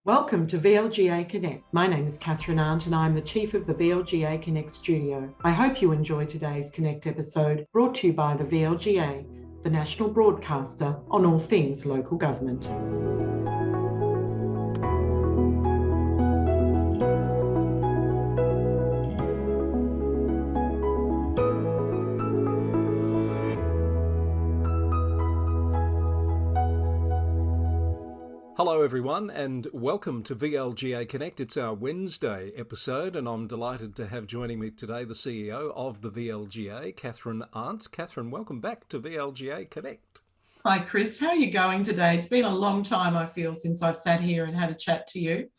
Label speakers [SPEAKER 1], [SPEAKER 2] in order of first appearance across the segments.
[SPEAKER 1] Welcome to VLGA Connect. My name is Kathryn Arndt and I'm the Chief of the VLGA Connect studio. I hope you enjoy today's Connect episode brought to you by the VLGA, the national broadcaster on all things local government.
[SPEAKER 2] Hello everyone and welcome to VLGA Connect. It's our Wednesday episode and I'm delighted to have joining me today the CEO of the VLGA, Kathryn Arndt. Kathryn, welcome back to VLGA Connect.
[SPEAKER 1] Hi Chris, how are you going today? It's been a long time, I feel, since I've sat here and had a chat to you.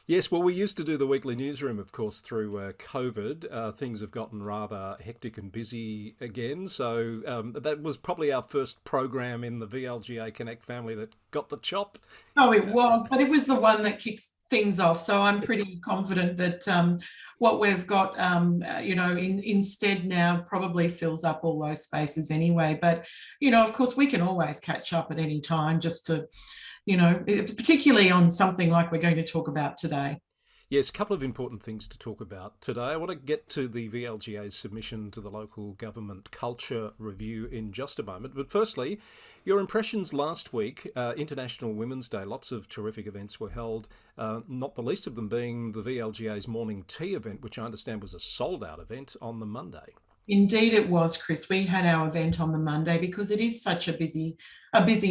[SPEAKER 2] Yes, well, we used to do the weekly newsroom, of course, through COVID. Things have gotten rather hectic and busy again. So that was probably our first program in the VLGA Connect family that got the chop.
[SPEAKER 1] Oh, it was, but it was the one that kicks things off. So I'm pretty confident that what we've got, instead now probably fills up all those spaces anyway. But, of course, we can always catch up at any time just to particularly on something like we're going to talk about today.
[SPEAKER 2] Yes, a couple of important things to talk about today. I want to get to the VLGA's submission to the Local Government Culture Review in just a moment. But firstly, your impressions last week, International Women's Day. Lots of terrific events were held, not the least of them being the VLGA's morning tea event, which I understand was a sold-out event on the Monday.
[SPEAKER 1] Indeed it was, Chris. We had our event on the Monday because it is such a busy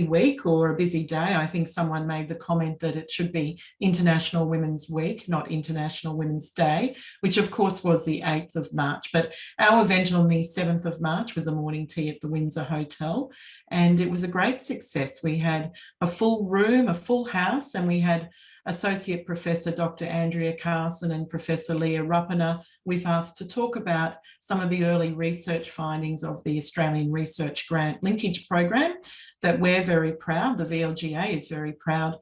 [SPEAKER 1] week or a busy day. I think someone made the comment that it should be International Women's Week, not International Women's Day, which of course was the 8th of March. But our event on the 7th of March was a morning tea at the Windsor Hotel, and it was a great success. We had a full room, a full house, and we had Associate Professor Dr. Andrea Carson and Professor Leah Ruppiner with us to talk about some of the early research findings of the Australian Research Grant Linkage Program that we're very proud, the VLGA is very proud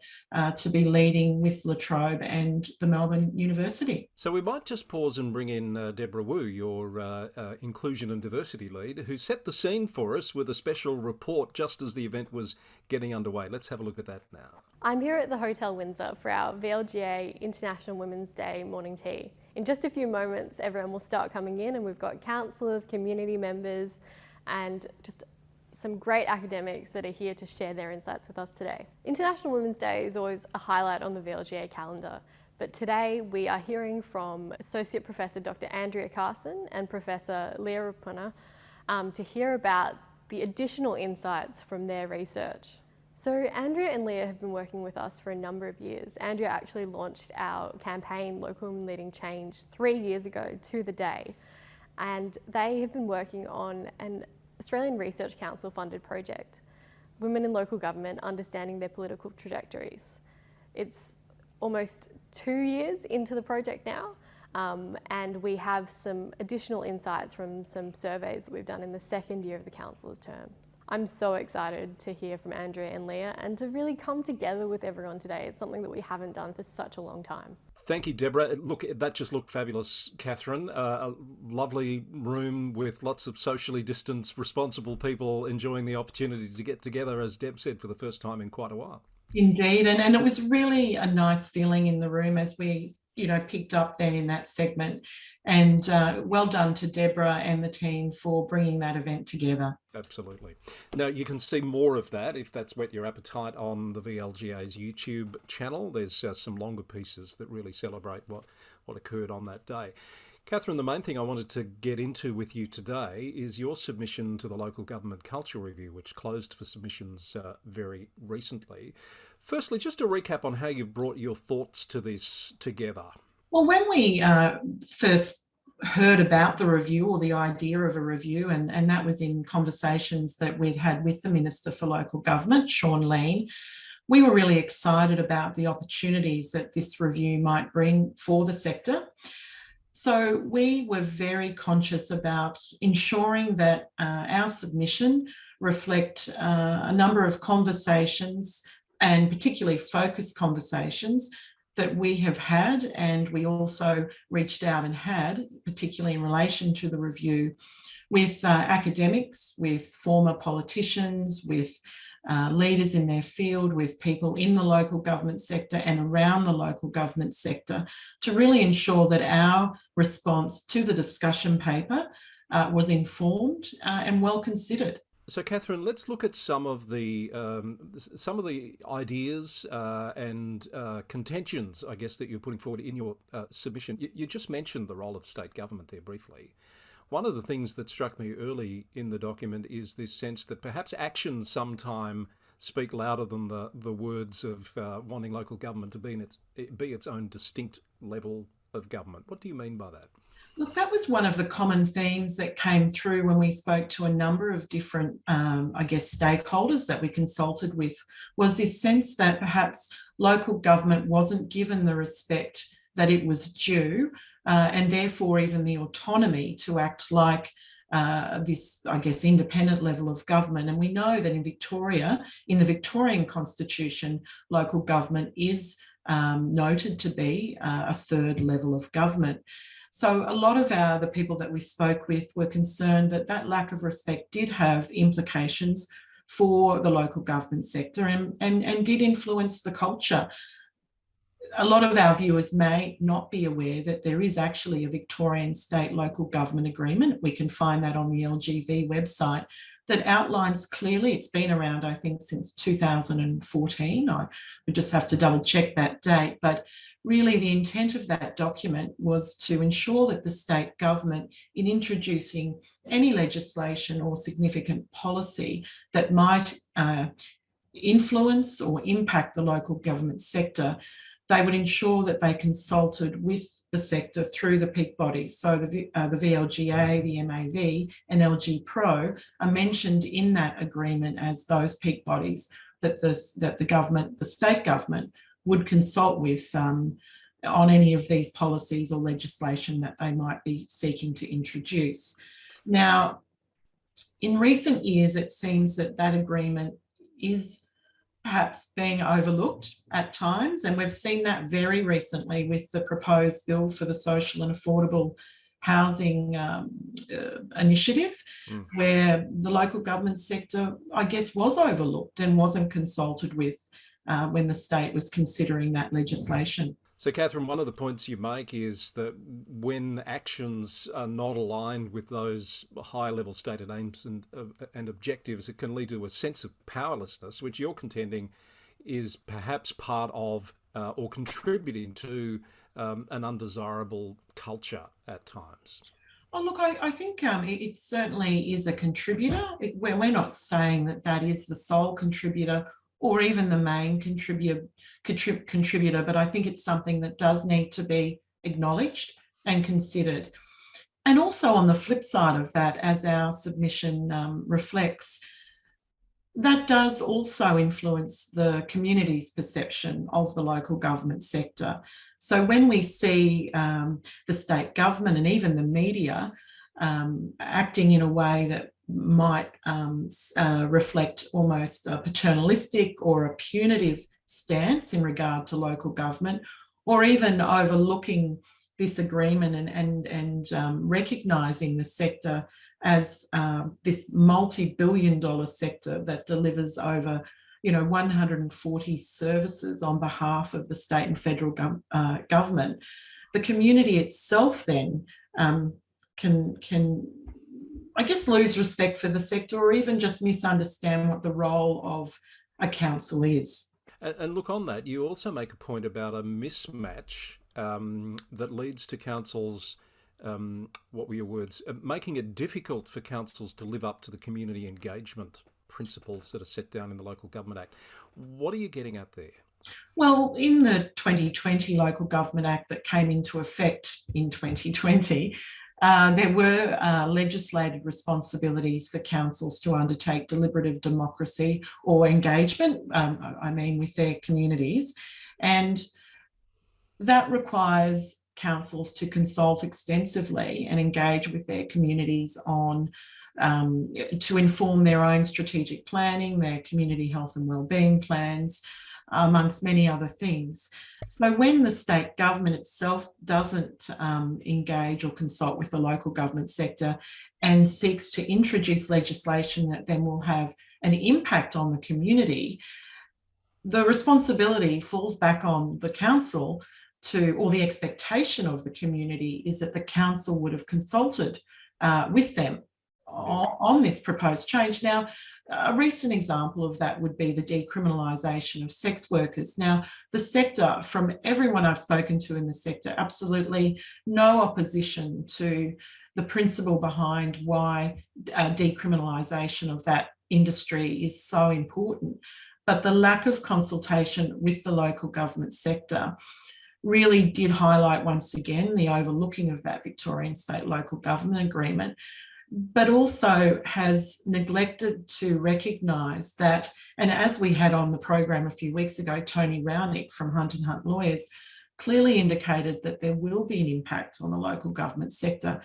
[SPEAKER 1] to be leading with La Trobe and the Melbourne University.
[SPEAKER 2] So we might just pause and bring in Deborah Wu, your Inclusion and Diversity Lead, who set the scene for us with a special report just as the event was getting underway. Let's have a look at that now.
[SPEAKER 3] I'm here at the Hotel Windsor for our VLGA International Women's Day morning tea. In just a few moments, everyone will start coming in and we've got councillors, community members, and just some great academics that are here to share their insights with us today. International Women's Day is always a highlight on the VLGA calendar, but today we are hearing from Associate Professor Dr. Andrea Carson and Professor Leah Ruppiner to hear about the additional insights from their research. So Andrea and Leah have been working with us for a number of years. Andrea actually launched our campaign, Local Women Leading Change, 3 years ago to the day. And they have been working on an Australian Research Council funded project, Women in Local Government Understanding Their Political Trajectories. It's almost 2 years into the project now, and we have some additional insights from some surveys that we've done in the second year of the councillors' terms. I'm so excited to hear from Andrea and Leah and to really come together with everyone today. It's something that we haven't done for such a long time.
[SPEAKER 2] Thank you, Deborah. Look, that just looked fabulous, Kathryn. A lovely room with lots of socially distanced, responsible people enjoying the opportunity to get together, as Deb said, for the first time in quite a while.
[SPEAKER 1] Indeed, and it was really a nice feeling in the room as we picked up then in that segment. And well done to Deborah and the team for bringing that event together.
[SPEAKER 2] Absolutely. Now, you can see more of that, if that's whet your appetite, on the VLGA's YouTube channel. There's some longer pieces that really celebrate what occurred on that day. Kathryn, the main thing I wanted to get into with you today is your submission to the Local Government Culture Review, which closed for submissions very recently. Firstly, just a recap on how you've brought your thoughts to this together.
[SPEAKER 1] Well, when we first heard about the review or the idea of a review, and that was in conversations that we'd had with the Minister for Local Government, Sean Lean, we were really excited about the opportunities that this review might bring for the sector. So we were very conscious about ensuring that our submission reflect a number of conversations, and particularly focused conversations that we have had, and we also reached out and had, particularly in relation to the review, with academics, with former politicians, with leaders in their field, with people in the local government sector and around the local government sector, to really ensure that our response to the discussion paper was informed and well considered.
[SPEAKER 2] So, Kathryn, let's look at some of the ideas and contentions, I guess, that you're putting forward in your submission. You just mentioned the role of state government there briefly. One of the things that struck me early in the document is this sense that perhaps actions sometime speak louder than the words of wanting local government to be its own distinct level of government. What do you mean by that?
[SPEAKER 1] Look, that was one of the common themes that came through when we spoke to a number of different, stakeholders that we consulted with, was this sense that perhaps local government wasn't given the respect that it was due, and therefore even the autonomy to act like this, independent level of government. And we know that in Victoria, in the Victorian Constitution, local government is noted to be a third level of government. So a lot of the people that we spoke with were concerned that that lack of respect did have implications for the local government sector and did influence the culture. A lot of our viewers may not be aware that there is actually a Victorian state local government agreement. We can find that on the LGV website, that outlines clearly, it's been around, I think, since 2014. I would just have to double check that date. But really the intent of that document was to ensure that the state government, in introducing any legislation or significant policy that might influence or impact the local government sector, they would ensure that they consulted with the sector through the peak bodies. So the VLGA, the MAV and LG Pro are mentioned in that agreement as those peak bodies that the state government would consult with on any of these policies or legislation that they might be seeking to introduce. Now, in recent years, it seems that that agreement is perhaps being overlooked at times, and we've seen that very recently with the proposed bill for the social and affordable housing initiative, where the local government sector, I guess, was overlooked and wasn't consulted with when the state was considering that legislation.
[SPEAKER 2] So, Kathryn, one of the points you make is that when actions are not aligned with those high-level stated aims and objectives, it can lead to a sense of powerlessness, which you're contending is perhaps part of or contributing to an undesirable culture at times.
[SPEAKER 1] Oh, look, I think it certainly is a contributor. We're not saying that that is the sole contributor or even the main contributor, but I think it's something that does need to be acknowledged and considered. And also on the flip side of that, as our submission reflects, that does also influence the community's perception of the local government sector. So when we see the state government and even the media acting in a way that might reflect almost a paternalistic or a punitive stance in regard to local government, or even overlooking this agreement and recognising the sector as this multi-billion-dollar sector that delivers over 140 services on behalf of the state and federal government, the community itself then can I guess lose respect for the sector or even just misunderstand what the role of a council is.
[SPEAKER 2] And look, on that, you also make a point about a mismatch that leads to councils, what were your words, making it difficult for councils to live up to the community engagement principles that are set down in the Local Government Act. What are you getting at there?
[SPEAKER 1] Well, in the 2020 Local Government Act that came into effect in 2020, there were legislated responsibilities for councils to undertake deliberative democracy or engagement, with their communities. And that requires councils to consult extensively and engage with their communities on to inform their own strategic planning, their community health and wellbeing plans, amongst many other things. So when the state government itself doesn't engage or consult with the local government sector and seeks to introduce legislation that then will have an impact on the community, the responsibility falls back on the council or the expectation of the community is that the council would have consulted with them on this proposed change. Now, a recent example of that would be the decriminalisation of sex workers. Now, the sector, from everyone I've spoken to in the sector, absolutely no opposition to the principle behind why decriminalisation of that industry is so important. But the lack of consultation with the local government sector really did highlight once again the overlooking of that Victorian state local government agreement, but also has neglected to recognise that, and as we had on the program a few weeks ago, Tony Rownick from Hunt and Hunt Lawyers clearly indicated that there will be an impact on the local government sector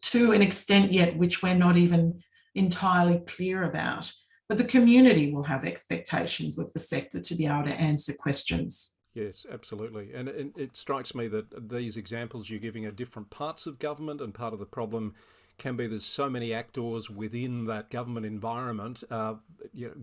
[SPEAKER 1] to an extent yet which we're not even entirely clear about. But the community will have expectations of the sector to be able to answer questions.
[SPEAKER 2] Yes, absolutely. And it strikes me that these examples you're giving are different parts of government, and part of the problem can be there's so many actors within that government environment,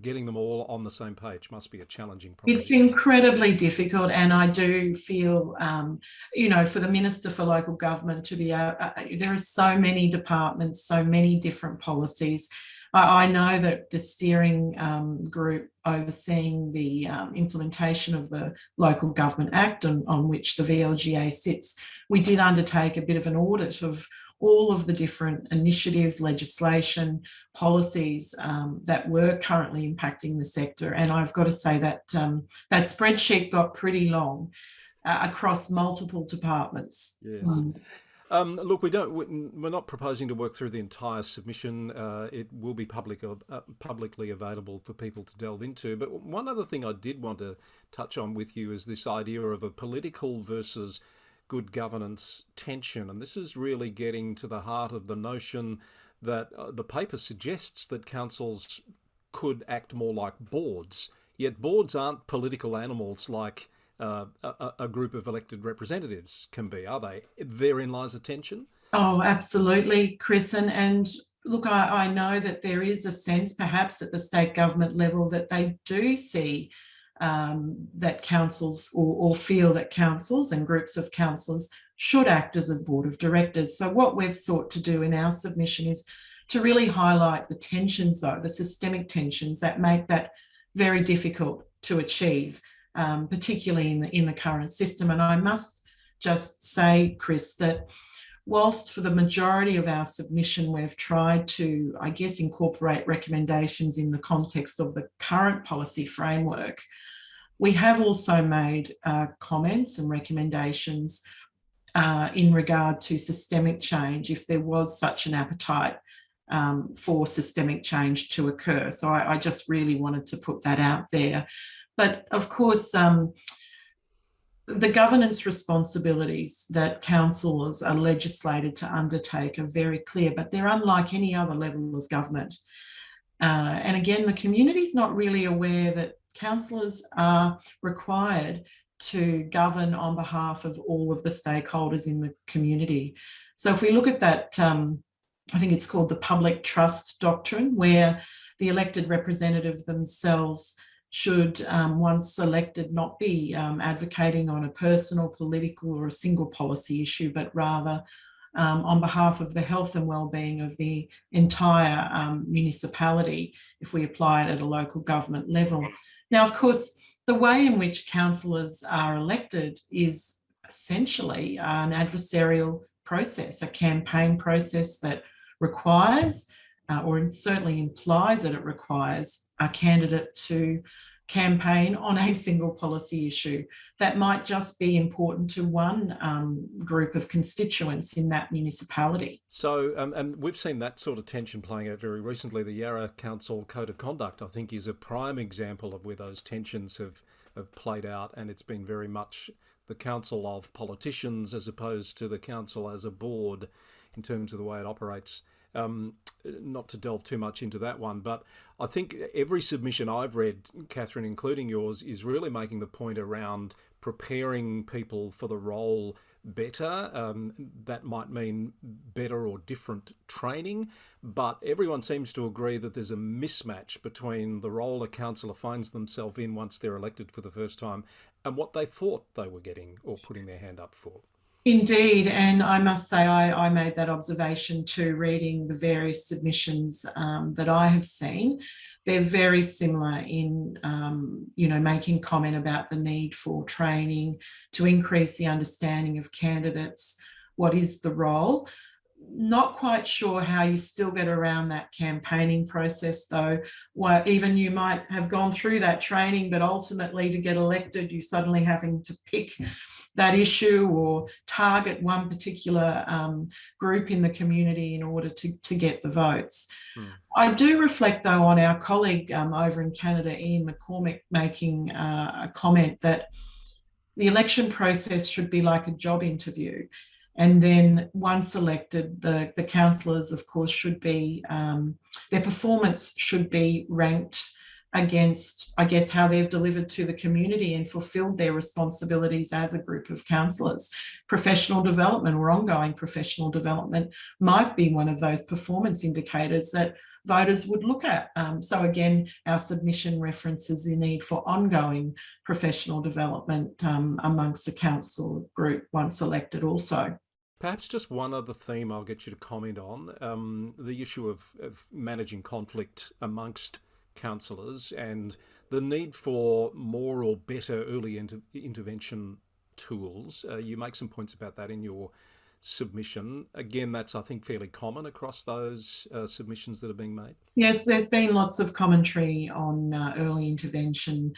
[SPEAKER 2] getting them all on the same page must be a challenging problem.
[SPEAKER 1] It's incredibly difficult, and I do feel, for the Minister for Local Government to be, there are so many departments, so many different policies. I know that the steering group overseeing the implementation of the Local Government Act on which the VLGA sits, we did undertake a bit of an audit of all of the different initiatives, legislation, policies that were currently impacting the sector. And I've got to say that that spreadsheet got pretty long across multiple departments.
[SPEAKER 2] Yes. Look, we're not proposing to work through the entire submission. It will be publicly available for people to delve into. But one other thing I did want to touch on with you is this idea of a political versus good governance tension. And this is really getting to the heart of the notion that the paper suggests that councils could act more like boards, yet boards aren't political animals like a group of elected representatives can be, are they? Therein lies a tension.
[SPEAKER 1] Oh, absolutely, Chris. And look, I know that there is a sense perhaps at the state government level that they do see that councils or feel that councils and groups of councillors should act as a board of directors. So what we've sought to do in our submission is to really highlight the tensions, though, the systemic tensions that make that very difficult to achieve, particularly in the current system. And I must just say, Chris, that whilst for the majority of our submission we've tried to, I guess, incorporate recommendations in the context of the current policy framework, we have also made comments and recommendations in regard to systemic change if there was such an appetite for systemic change to occur. So I just really wanted to put that out there. But of course, the governance responsibilities that councillors are legislated to undertake are very clear, but they're unlike any other level of government. And again, the community is not really aware that councillors are required to govern on behalf of all of the stakeholders in the community. So if we look at that, I think it's called the public trust doctrine, where the elected representative themselves should, once elected, not be advocating on a personal, political or a single policy issue, but rather on behalf of the health and well-being of the entire municipality, if we apply it at a local government level. Now, of course, the way in which councillors are elected is essentially an adversarial process, a campaign process that requires, or certainly implies that it requires, a candidate to campaign on a single policy issue that might just be important to one group of constituents in that municipality.
[SPEAKER 2] So, and we've seen that sort of tension playing out very recently. The Yarra Council Code of Conduct, I think, is a prime example of where those tensions have played out, and it's been very much the council of politicians as opposed to the council as a board in terms of the way it operates. Not to delve too much into that one, but I think every submission I've read, Kathryn, including yours, is really making the point around preparing people for the role better. That might mean better or different training, but everyone seems to agree that there's a mismatch between the role a councillor finds themselves in once they're elected for the first time and what they thought they were getting or putting their hand up for.
[SPEAKER 1] Indeed, and I must say I made that observation too, reading the various submissions that I have seen. They're very similar in, making comment about the need for training to increase the understanding of candidates. What is the role? Not quite sure how you still get around that campaigning process, though. Well, even you might have gone through that training, but ultimately to get elected, you're suddenly having to pick that issue or target one particular group in the community in order to get the votes. I do reflect, though, on our colleague over in Canada, Ian McCormick, making a comment that the election process should be like a job interview. And then once elected, the councillors, of course, should be, their performance should be ranked against, I guess, how they've delivered to the community and fulfilled their responsibilities as a group of councillors. Professional development or ongoing professional development might be one of those performance indicators that voters would look at. So again, our submission references the need for ongoing professional development amongst the council group once elected also.
[SPEAKER 2] Perhaps just one other theme I'll get you to comment on, the issue of managing conflict amongst councillors and the need for more or better early intervention tools. You make some points about that in your submission. Again, that's, I think, fairly common across those submissions that are being made. Yes,
[SPEAKER 1] there's been lots of commentary on early intervention,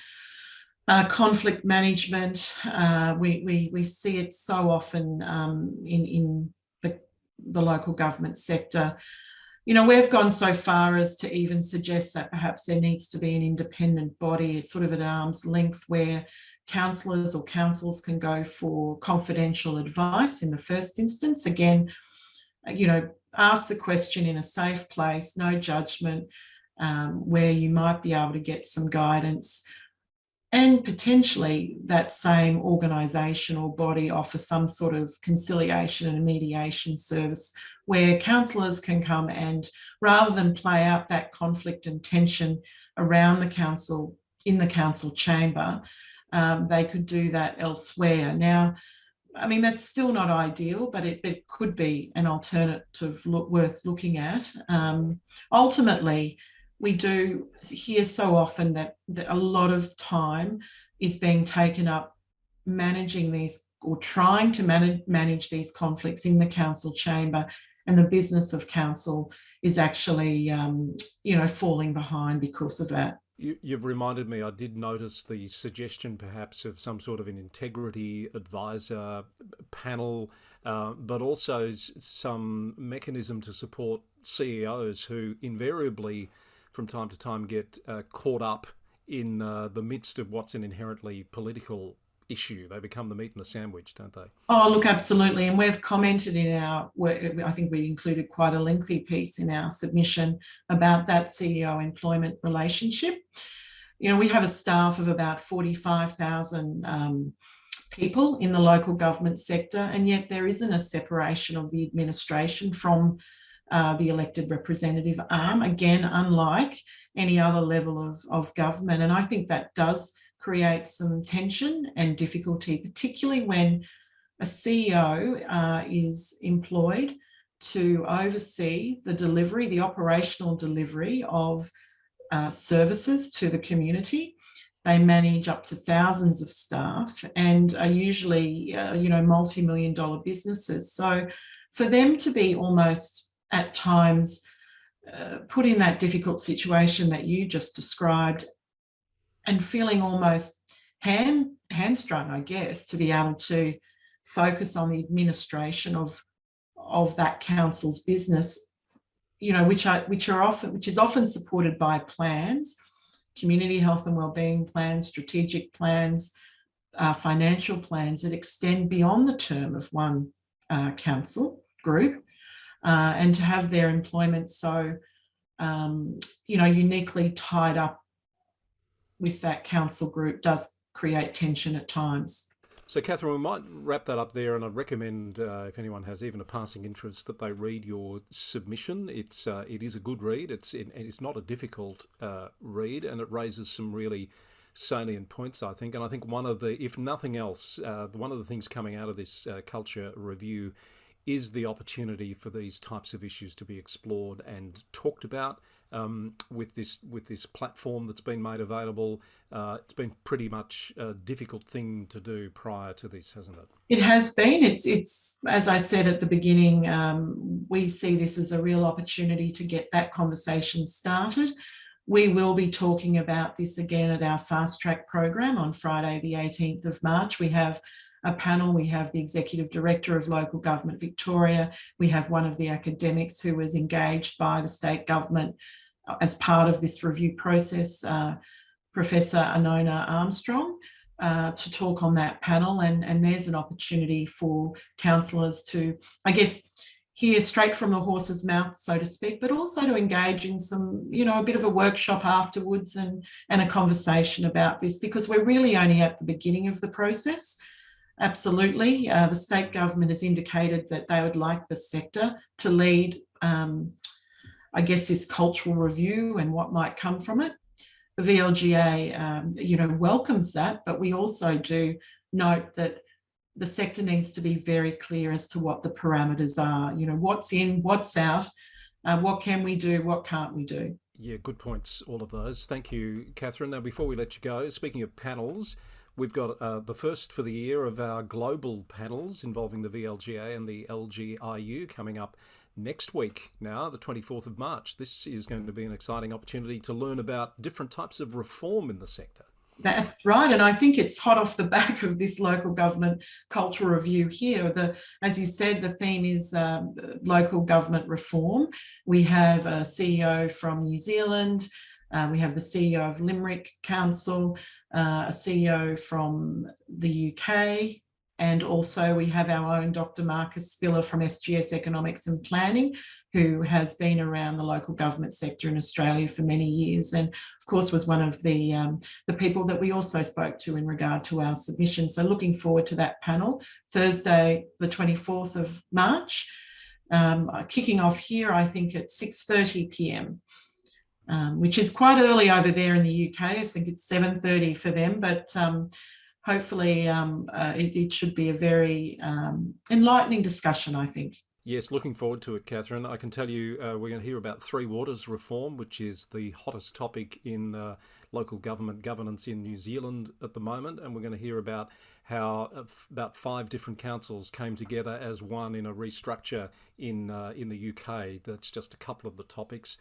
[SPEAKER 1] conflict management. We see it so often in the local government sector. We've gone so far as to even suggest that perhaps there needs to be an independent body, sort of at arm's length, where councillors or councils can go for confidential advice in the first instance. Again, ask the question in a safe place, no judgment, where you might be able to get some guidance, and potentially that same organisation or body offer some sort of conciliation and mediation service where councillors can come and, rather than play out that conflict and tension around the council, in the council chamber, they could do that elsewhere. Now, I mean, that's still not ideal, but it could be an alternative worth looking at. Ultimately, we do hear so often that a lot of time is being taken up managing these, or trying to manage these conflicts in the council chamber, and the business of council is actually, falling behind because of that.
[SPEAKER 2] You've reminded me, I did notice the suggestion perhaps of some sort of an integrity advisor panel, but also some mechanism to support CEOs who invariably from time to time get caught up in the midst of what's an inherently political issue. They become the meat in the sandwich, don't they?
[SPEAKER 1] Oh, look, absolutely. And we've commented in our, I think we included quite a lengthy piece in our submission about that CEO employment relationship. We have a staff of about 45,000 people in the local government sector, and yet there isn't a separation of the administration from the elected representative arm, again, unlike any other level of government. And I think that does create some tension and difficulty, particularly when a CEO is employed to oversee the delivery, the operational delivery of services to the community. They manage up to thousands of staff and are usually, multi-million-dollar businesses. So for them to be almost at times put in that difficult situation that you just described, and feeling almost hamstrung, I guess, to be able to focus on the administration of that council's business, which is often supported by plans, community health and wellbeing plans, strategic plans, financial plans that extend beyond the term of one council group, and to have their employment so uniquely tied up with that council group does create tension at times.
[SPEAKER 2] So, Kathryn, we might wrap that up there, and I'd recommend if anyone has even a passing interest that they read your submission. It is a good read. It's not a difficult read, and it raises some really salient points, I think. And I think one of the, if nothing else, one of the things coming out of this culture review is the opportunity for these types of issues to be explored and talked about with this platform that's been made available. It's been pretty much a difficult thing to do prior to this, hasn't it?
[SPEAKER 1] It has been. It's as I said at the beginning, we see this as a real opportunity to get that conversation started. We will be talking about this again at our Fast Track program on Friday, the 18th of March. We have a panel. We have the Executive Director of Local Government Victoria. We have one of the academics who was engaged by the state government as part of this review process, Professor Anona Armstrong, to talk on that panel. And there's an opportunity for councillors to, I guess, hear straight from the horse's mouth, so to speak, but also to engage in some, a bit of a workshop afterwards and a conversation about this, because we're really only at the beginning of the process. Absolutely. The state government has indicated that they would like the sector to lead, I guess, this cultural review and what might come from it. The VLGA, welcomes that, but we also do note that the sector needs to be very clear as to what the parameters are. What's in, what's out, what can we do, what can't we do?
[SPEAKER 2] Yeah, good points, all of those. Thank you, Kathryn. Now, before we let you go, speaking of panels, we've got the first for the year of our global panels involving the VLGA and the LGIU coming up next week now, the 24th of March. This is going to be an exciting opportunity to learn about different types of reform in the sector.
[SPEAKER 1] That's right. And I think it's hot off the back of this local government cultural review here. As you said, the theme is local government reform. We have a CEO from New Zealand. We have the CEO of Limerick Council, a CEO from the UK, and also we have our own Dr. Marcus Spiller from SGS Economics and Planning, who has been around the local government sector in Australia for many years, and of course was one of the people that we also spoke to in regard to our submission. So looking forward to that panel, Thursday, the 24th of March, kicking off here, I think at 6:30 p.m. Which is quite early over there in the UK. I think it's 7:30 for them, but hopefully it should be a very enlightening discussion, I think.
[SPEAKER 2] Yes, looking forward to it, Kathryn. I can tell you we're going to hear about Three Waters reform, which is the hottest topic in local government governance in New Zealand at the moment, and we're going to hear about how about 5 different councils came together as one in a restructure in the UK. That's just a couple of the topics.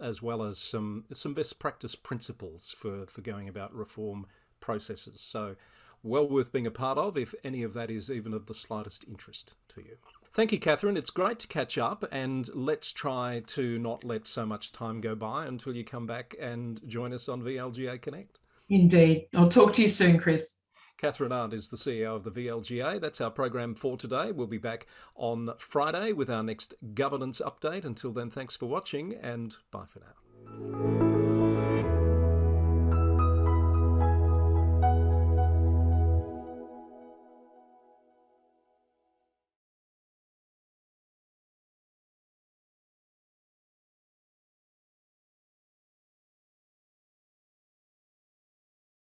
[SPEAKER 2] As well as some best practice principles for going about reform processes. So well worth being a part of if any of that is even of the slightest interest to you. Thank you, Kathryn. It's great to catch up, and let's try to not let so much time go by until you come back and join us on VLGA Connect.
[SPEAKER 1] Indeed. I'll talk to you soon, Chris.
[SPEAKER 2] Kathryn Arndt is the CEO of the VLGA. That's our program for today. We'll be back on Friday with our next governance update. Until then, thanks for watching, and bye for now.